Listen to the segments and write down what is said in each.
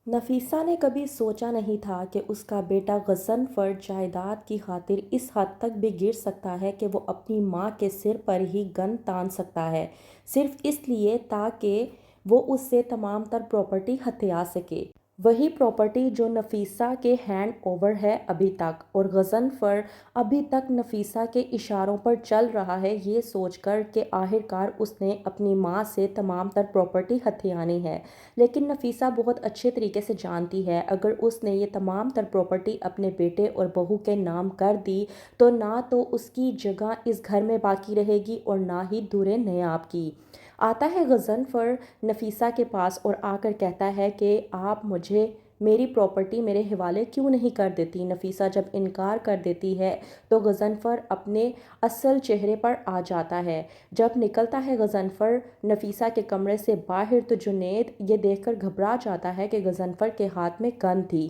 نفیسہ نے کبھی سوچا نہیں تھا کہ اس کا بیٹا غضنفر جائیداد کی خاطر اس حد تک بھی گر سکتا ہے کہ وہ اپنی ماں کے سر پر ہی گن تان سکتا ہے، صرف اس لیے تاکہ وہ اس سے تمام تر پراپرٹی ہتھیا سکے۔ وہی پراپرٹی جو نفیسہ کے ہینڈ اوور ہے ابھی تک، اور غضنفر ابھی تک نفیسہ کے اشاروں پر چل رہا ہے، یہ سوچ کر کہ آخرکار اس نے اپنی ماں سے تمام تر پراپرٹی ہتھیانی ہے۔ لیکن نفیسہ بہت اچھے طریقے سے جانتی ہے اگر اس نے یہ تمام تر پراپرٹی اپنے بیٹے اور بہو کے نام کر دی تو نہ تو اس کی جگہ اس گھر میں باقی رہے گی اور نہ ہی دور نیاب کی۔ آتا ہے غضنفر نفیسہ کے پاس اور آ کر کہتا ہے کہ آپ مجھے میری پراپرٹی میرے حوالے کیوں نہیں کر دیتی۔ نفیسہ جب انکار کر دیتی ہے تو غضنفر اپنے اصل چہرے پر آ جاتا ہے۔ جب نکلتا ہے غضنفر نفیسہ کے کمرے سے باہر تو جنید یہ دیکھ کر گھبرا جاتا ہے کہ غضنفر کے ہاتھ میں گن تھی۔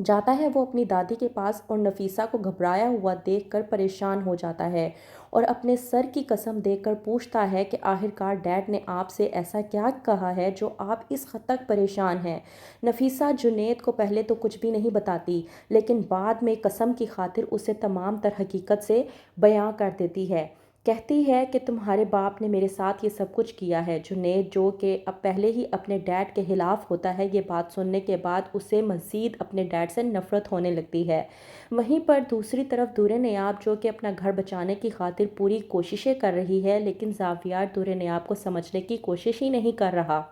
جاتا ہے وہ اپنی دادی کے پاس اور نفیسہ کو گھبرایا ہوا دیکھ کر پریشان ہو جاتا ہے اور اپنے سر کی قسم دے کر پوچھتا ہے کہ آخرکار ڈیڈ نے آپ سے ایسا کیا کہا ہے جو آپ اس حد تک پریشان ہیں۔ نفیسہ جنید کو پہلے تو کچھ بھی نہیں بتاتی لیکن بعد میں قسم کی خاطر اسے تمام تر حقیقت سے بیان کر دیتی ہے۔ کہتی ہے کہ تمہارے باپ نے میرے ساتھ یہ سب کچھ کیا ہے۔ جنید جو کہ اب پہلے ہی اپنے ڈیڈ کے خلاف ہوتا ہے، یہ بات سننے کے بعد اسے مزید اپنے ڈیڈ سے نفرت ہونے لگتی ہے۔ وہیں پر دوسری طرف دور نیاب جو کہ اپنا گھر بچانے کی خاطر پوری کوششیں کر رہی ہے لیکن زاویار دور نیاب کو سمجھنے کی کوشش ہی نہیں کر رہا۔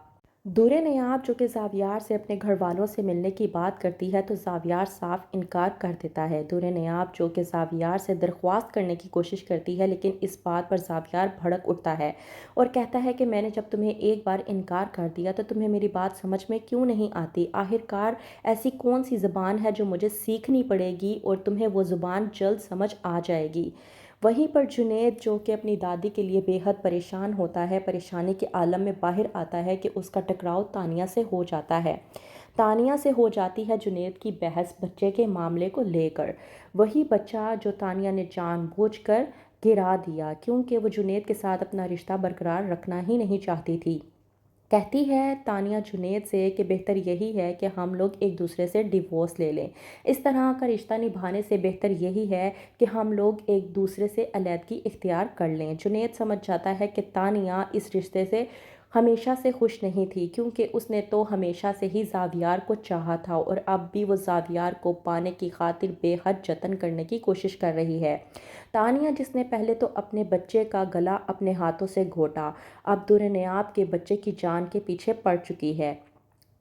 دور نیاب جو کہ زاویار سے اپنے گھر والوں سے ملنے کی بات کرتی ہے تو زاویار صاف انکار کر دیتا ہے۔ دور نیاب جو کہ زاویار سے درخواست کرنے کی کوشش کرتی ہے لیکن اس بات پر زاویار بھڑک اٹھتا ہے اور کہتا ہے کہ میں نے جب تمہیں ایک بار انکار کر دیا تو تمہیں میری بات سمجھ میں کیوں نہیں آتی؟ آخرکار ایسی کون سی زبان ہے جو مجھے سیکھنی پڑے گی اور تمہیں وہ زبان جلد سمجھ آ جائے گی۔ وہیں پر جنید جو کہ اپنی دادی کے لیے بے حد پریشان ہوتا ہے، پریشانی کے عالم میں باہر آتا ہے کہ اس کا ٹکراؤ تانیہ سے ہو جاتا ہے۔ تانیہ سے ہو جاتی ہے جنید کی بحث بچے کے معاملے کو لے کر، وہی بچہ جو تانیہ نے جان بوجھ کر گرا دیا کیونکہ وہ جنید کے ساتھ اپنا رشتہ برقرار رکھنا ہی نہیں چاہتی تھی۔ کہتی ہے تانیہ جنید سے کہ بہتر یہی ہے کہ ہم لوگ ایک دوسرے سے ڈیورس لے لیں، اس طرح کا رشتہ نبھانے سے بہتر یہی ہے کہ ہم لوگ ایک دوسرے سے علیحدگی اختیار کر لیں۔ جنید سمجھ جاتا ہے کہ تانیہ اس رشتے سے ہمیشہ سے خوش نہیں تھی کیونکہ اس نے تو ہمیشہ سے ہی زاویار کو چاہا تھا اور اب بھی وہ زاویار کو پانے کی خاطر بے حد جتن کرنے کی کوشش کر رہی ہے۔ تانیہ جس نے پہلے تو اپنے بچے کا گلا اپنے ہاتھوں سے گھونٹا، اب دور نیاب کے بچے کی جان کے پیچھے پڑ چکی ہے۔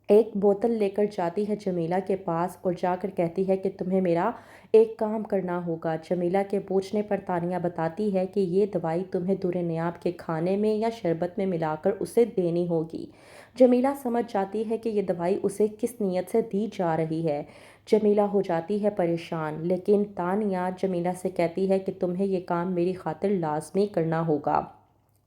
ایک بوتل لے کر جاتی ہے جمیلہ کے پاس اور جا کر کہتی ہے کہ تمہیں میرا ایک کام کرنا ہوگا۔ جمیلہ کے پوچھنے پر تانیہ بتاتی ہے کہ یہ دوائی تمہیں دور نیاب کے کھانے میں یا شربت میں ملا کر اسے دینی ہوگی۔ جمیلہ سمجھ جاتی ہے کہ یہ دوائی اسے کس نیت سے دی جا رہی ہے۔ جمیلہ ہو جاتی ہے پریشان لیکن تانیہ جمیلہ سے کہتی ہے کہ تمہیں یہ کام میری خاطر لازمی کرنا ہوگا۔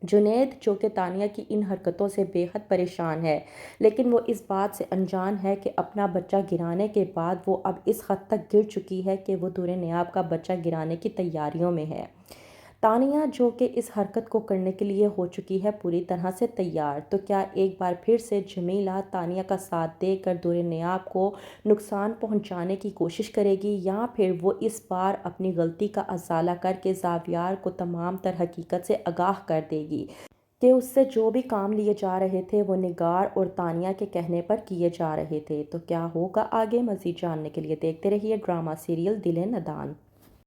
جنید جو کہ تانیہ کی ان حرکتوں سے بے حد پریشان ہے لیکن وہ اس بات سے انجان ہے کہ اپنا بچہ گرانے کے بعد وہ اب اس حد تک گر چکی ہے کہ وہ دور نیاب کا بچہ گرانے کی تیاریوں میں ہے۔ تانیہ جو کہ اس حرکت کو کرنے کے لیے ہو چکی ہے پوری طرح سے تیار، تو کیا ایک بار پھر سے جمیلہ تانیہ کا ساتھ دے کر دور نیاب کو نقصان پہنچانے کی کوشش کرے گی یا پھر وہ اس بار اپنی غلطی کا ازالہ کر کے زاویار کو تمام تر حقیقت سے آگاہ کر دے گی کہ اس سے جو بھی کام لیے جا رہے تھے وہ نگار اور تانیہ کے کہنے پر کیے جا رہے تھے؟ تو کیا ہوگا آگے؟ مزید جاننے کے لیے دیکھتے رہیے ڈرامہ سیریل دل نادان۔